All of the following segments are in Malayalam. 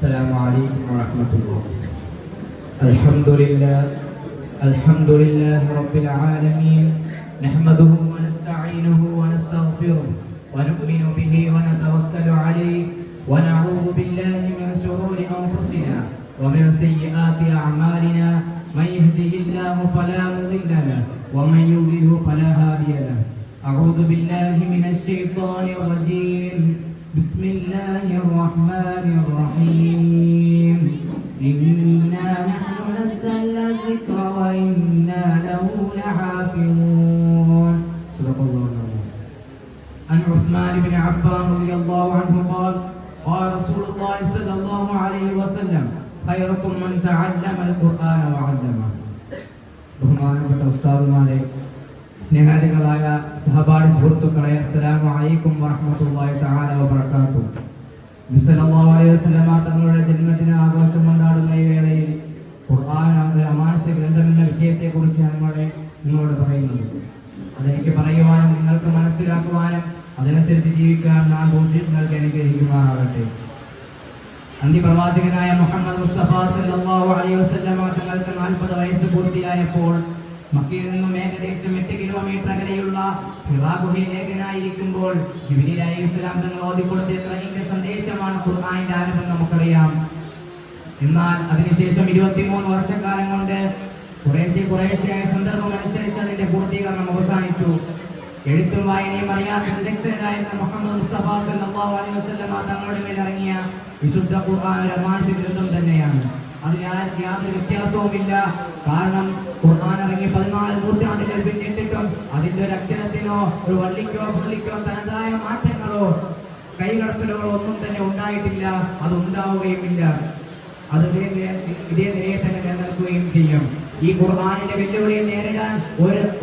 السلام عليكم ورحمة الله. الحمد لله رب العالمين، نحمده ونستعينه ونستغفره ونؤمن به ونتوكل عليه ونعوذ بالله من شرور أنفسنا ومن سيئات أعمالنا، من يهده الله فلا مضل له ومن يضلل فلا هادي له. أعوذ بالله من الشيطان الرجيم. بسم الله الرحمن الرحيم. إنا نحن نزلنا الذكر وإنا له لحافظون. صدق الله العظيم. عن عثمان بن عفان رضي الله عنه قال قال رسول الله صلى الله عليه وسلم خيركم من تعلم القرآن وعلمه. ബഹുമാനപ്പെട്ട ഉസ്താദുമാരെ, സ്നേഹാദികളായ സഹപാഠി സുഹൃത്തുക്കളെ, അസ്സലാമു അലൈക്കും വറഹ്മത്തുള്ളാഹി തആല വബറകാതുഹു. നബി സല്ലല്ലാഹു അലൈഹി വസല്ലമ തങ്ങളുടെ ജന്മദിന ആഘോഷം കൊണ്ടാടുന്ന ഈ വേളയിൽ ഖുർആൻ ഒരു അമാനുഷ ഗ്രന്ഥം എന്ന വിഷയത്തെക്കുറിച്ച് നിങ്ങളോട് പറയുന്നത്. അതെനിക്ക് പറയുവാനും നിങ്ങൾക്ക് മനസ്സിലാക്കുവാനും അതനുസരിച്ച് ജീവിക്കാൻ നാം നിങ്ങൾക്ക് അനുഗ്രഹിക്കുമാറാകട്ടെ. അന്ത്യപ്രവാചകനായ മുഹമ്മദ് മുസ്തഫ സല്ലല്ലാഹു അലൈഹി വസല്ലമ തങ്ങൾക്ക് 40 വയസ്സ് പൂർത്തിയായപ്പോൾ മക്കയിൽ നിന്നും ഏകദേശം 8 കിലോമീറ്റർ അകലെയുള്ള ഹിറാ ഗുഹയിലേക്കനായിരിക്കുമ്പോൾ ജിബ്രീൽ അലൈഹിസ്സലാം തങ്ങൾ ഓതിക്കൊടുത്ത ഇഖ്റാഇന്റെ സന്ദേശമാണ് ഖുർആനിന്റെ ആരംഭം നമുക്കറിയാം. എന്നാൽ അതിനുശേഷം 23 വർഷക്കാലം കൊണ്ട് കുറേശ്ശെയായ സന്ദർഭം അനുസരിച്ച് അതിന്റെ പൂർത്തീകരണം അവസാനിച്ചു. എഴുത്തും വായനയും അറിയാത്ത നിരക്ഷരനായിരുന്ന മുഹമ്മദ് മുസ്തഫ സല്ലല്ലാഹു അലൈഹി വസല്ലമ തങ്ങളുടെ മേൽ ഇറങ്ങിയ വിശുദ്ധ ഖുർആൻ ഒരു അമാനുഷ ഗ്രന്ഥം തന്നെയാണ്. അതിൽ യാതൊരു വ്യത്യാസവുമില്ല. കാരണം ഖുർആൻ ഇറങ്ങി 14 നൂറ്റാണ്ടുകൾ പിന്നിട്ടിട്ടും അതിന്റെ ഒരു അക്ഷരത്തിനോ ഒരു വള്ളിക്കോ പുള്ളിക്കോ തനതായ മാറ്റങ്ങളോ കൈകടത്തലുകളോ ഒന്നും തന്നെ ഉണ്ടായിട്ടില്ല. അത് ഉണ്ടാവുകയുമില്ല. അത് ഇതേ നിലയെ തന്നെ നിലനിൽക്കുകയും ചെയ്യും. ഈ ഖുർആനിന്റെ വെല്ലുവിളിയെ നേരിടാൻ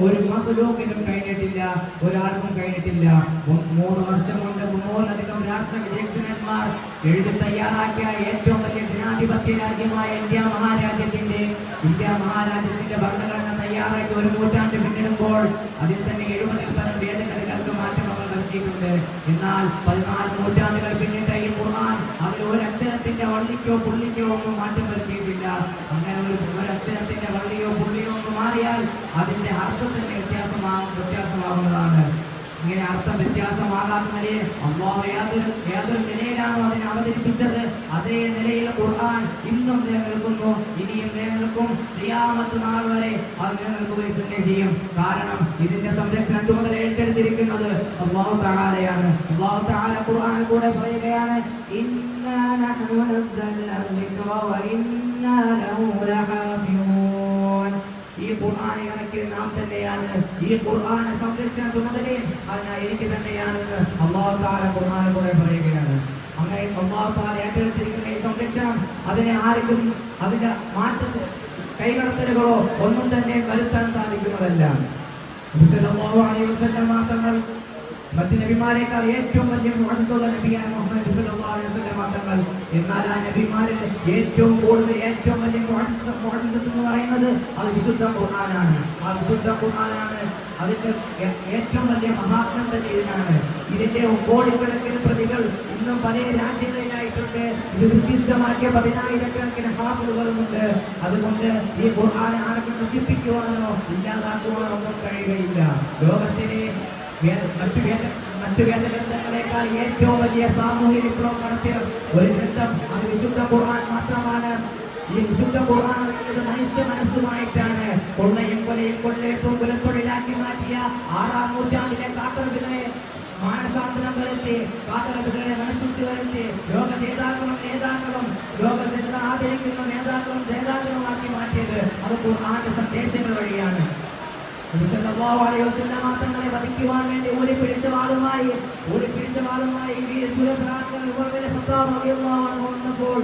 ഒരു മഖ്ലൂഖിനും കഴിഞ്ഞിട്ടില്ല, ഒരാൾക്കും കഴിഞ്ഞിട്ടില്ല. 3 വർഷം കൊണ്ട് 300-ലധികം രാഷ്ട്ര വിചക്ഷണന്മാർ എഴുതി തയ്യാറാക്കിയ ഏറ്റവും വലിയ ജനാധിപത്യ രാജ്യമായ ഇന്ത്യ മഹാരാജ്യത്തിന്റെ ഭരണഘടന തയ്യാറാക്കി 1 നൂറ്റാണ്ട് പിന്നിടുമ്പോൾ അതിൽ തന്നെ 70-ൽ പരം ഭേദഗതികൾക്ക് മാറ്റങ്ങൾ വരുത്തിയിട്ടുണ്ട്. എന്നാൽ 14 നൂറ്റാണ്ടുകൾ പിന്നിട്ട ഈ ഖുർആൻ അതിൽ ഒരു അക്ഷരത്തിന്റെ വള്ളിക്കോ പുള്ളിക്കോ ഒന്നും മാറ്റം വരുത്തിയിട്ടില്ല. അങ്ങനെ ഒരു അക്ഷരത്തിന്റെ വള്ളിയോ പുള്ളിയോ ഒന്നും മാറിയാൽ അതിന്റെ അർത്ഥം തന്നെ വ്യത്യാസമാകുന്നതാണ്. ഇങ്ങനെ അർത്ഥം വ്യത്യാസമാകാത്ത നിലയിൽ അല്ലാഹു ഏതൊരു നിലയിലാണോ അതിനെ അവതരിപ്പിച്ചത് അതേ നിലയിൽ ഖുർആൻ ഇന്നും നിലനിൽക്കുന്നു, ഇനിയും നിലനിൽക്കും. ഖിയാമത്ത് നാൾ വരെ അത് നിലനിൽക്കുകയും തന്നെ ചെയ്യും. കാരണം ഇതിന്റെ സംരക്ഷണ ചുമതല ഏറ്റെടുത്തിരിക്കുന്നത് അല്ലാഹു തആലയാണ്. അല്ലാഹു തആല ഖുർആനിൽ കൂടെ പറയുകയാണ്, ഇന്നാ നഹ്നു നസ്സൽനാ ദിക്റ വ ഇന്നാ ലഹു ലഹാഫിളൂൻ. ഈ ഖുർആൻ ഇറക്കിയ നാം തന്നെയാണ്. ഈ ഖുർആനെ സംരക്ഷണ ചുമതലയും അതിനായി എനിക്ക് തന്നെയാണെന്ന് അല്ലാഹു തആല ഖുർആനിൽ കൂടെ പറയുകയാണ്. അങ്ങനെ അല്ലാഹു തആല ഏറ്റെടുത്തിരിക്കുന്ന ഈ സംരക്ഷണം അതിനെ ആർക്കും അതിന്റെ മാറ്റത്തിൽ കൈകടത്തലുകളോ ഒന്നും തന്നെ വരുത്താൻ സാധിക്കുന്നതല്ല. നബി സല്ലല്ലാഹു അലൈഹി വസല്ലം തങ്ങൾ മറ്റു നബിമാരെക്കാൾ ഏറ്റവും വലിയ മുഅ്ജിസുള്ള നബിയാണ് മുഹമ്മദ് സല്ലല്ലാഹു അലൈഹി വസല്ലം തങ്ങൾ. എന്നാൽ ആ നബിമാരിൽ ഏറ്റവും വലിയ മുഅ്ജിസത്ത് എന്ന് പറയുന്നത് അത് വിശുദ്ധ ഖുർആനാണ്. ആ വിശുദ്ധ ഖുർആനാണ്. അതിന്റെ ഏറ്റവും വലിയ മഹാത്മ്യം തന്നെ ഇതിനാണ്. ഇതിന്റെ കോടിക്കണക്കിന് പ്രതികൾ ഇന്നും പല രാജ്യങ്ങളിലായിട്ടുണ്ട്. ഇത് വ്യത്യസ്തമാക്കിയ 10,000-കണക്കിന് ഹാഫിളുകളുമുണ്ട്. അതുകൊണ്ട് ഈ ഖുർആനെ ആർക്കും നശിപ്പിക്കുവാനോ ഇല്ലാതാക്കുവാനോ ഒന്നും കഴിയുകയില്ല. ലോകത്തിലെ മറ്റു വേദഗ്രന്ഥങ്ങളെക്കാൾ ഏറ്റവും വലിയ സാമൂഹ്യ വിപ്ലവം നടത്തിയ ഒരു ഗ്രന്ഥം അത് വിശുദ്ധ ഖുർആൻ മാത്രമാണ്. ഈ വിശുദ്ധ ഖുർആൻ എന്നത് മനുഷ്യ മനസ്സുമായിട്ടാണ്. കൊള്ളയും കൊലയും കൊള്ളയത്തും കുലത്തൊഴിലാക്കി മാറ്റിയ 6-ാം നൂറ്റാണ്ടിലെ കാട്ടറബികളെ മാനസാന്തരം വരുത്തി, കാട്ടറബികളെ മനഃശുദ്ധി വരുത്തി ലോക നേതാക്കളും ലോക ജനത ആദരിക്കുന്ന നേതാക്കളുമാക്കി മാറ്റിയത് അത് ഖുർആന്റെ സന്ദേശങ്ങൾ വഴിയാണ്. നബി സല്ലല്ലാഹു അലൈഹി വസല്ലം തങ്ങളെ വധിക്കുവാൻ വേണ്ടി ഊരിപ്പിടിച്ച വാളുമായി ഖത്താബ് റളിയല്ലാഹു അൻഹു വന്നപ്പോൾ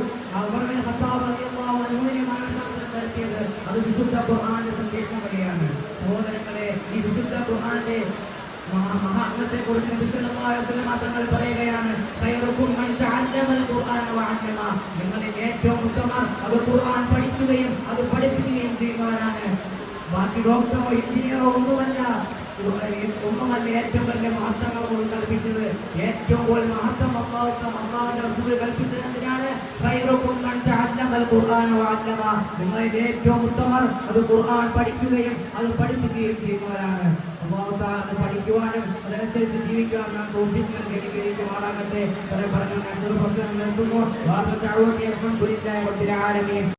ഖത്താബ് റളിയല്ലാഹു അൻഹുവിനെ മാനസാന്തരം വരുത്തിയത് അത് വിശുദ്ധ ഖുർആന്റെ സന്ദേശം വഴിയാണ്. സഹോദരങ്ങളെ, ഈ വിശുദ്ധ ഖുർആന്റെ മഹാത്മ്യത്തെ കുറിച്ച് നബി സല്ലല്ലാഹു അലൈഹി വസല്ലം തങ്ങൾ പറയുകയാണ്, ഖൈറുക്കും മൻ തഅല്ലമൽ ഖുർആന വഅല്ലമ. നിങ്ങളിൽ ഏറ്റവും ഉത്തമർ അത് ഖുർആൻ പഠിക്കുകയും അത് പഠിപ്പിക്കുകയും ചെയ്യുന്നവരാണ്. ബാക്കി ഡോക്ടറോ എഞ്ചിനീയറോ ഒന്നുമല്ല ഏറ്റവും വലിയ മഹത്വങ്ങൾ കൽപ്പിച്ചത്. ഏറ്റവും കൂടുതൽ മഹത്വം അല്ലാഹുവിന്റെ റസൂൽ കൽപ്പിച്ചത് എന്തിനാണ്? ഖൈറുക്കും മൻ തഅല്ലമൽ ഖുർആന വഅല്ലമ. നിങ്ങളിൽ ഏറ്റവും ഉത്തമർ അത് ഖുർആൻ പഠിക്കുകയും അത് പഠിപ്പിക്കുകയും ചെയ്യുന്നവരാണ്. അല്ലാഹു തആല അത് പഠിക്കുവാനും അതനുസരിച്ച് ജീവിക്കാനും നാം തൗഫീഖ് നൽകിയിരിക്കുമാറാകട്ടെ. പറഞ്ഞു ഞാൻ ചെറു പ്രസംഗം നിർത്തുന്നു. വാ തഅവൂതി അൽഹംദുലില്ലാഹി റബ്ബിൽ ആലമീൻ.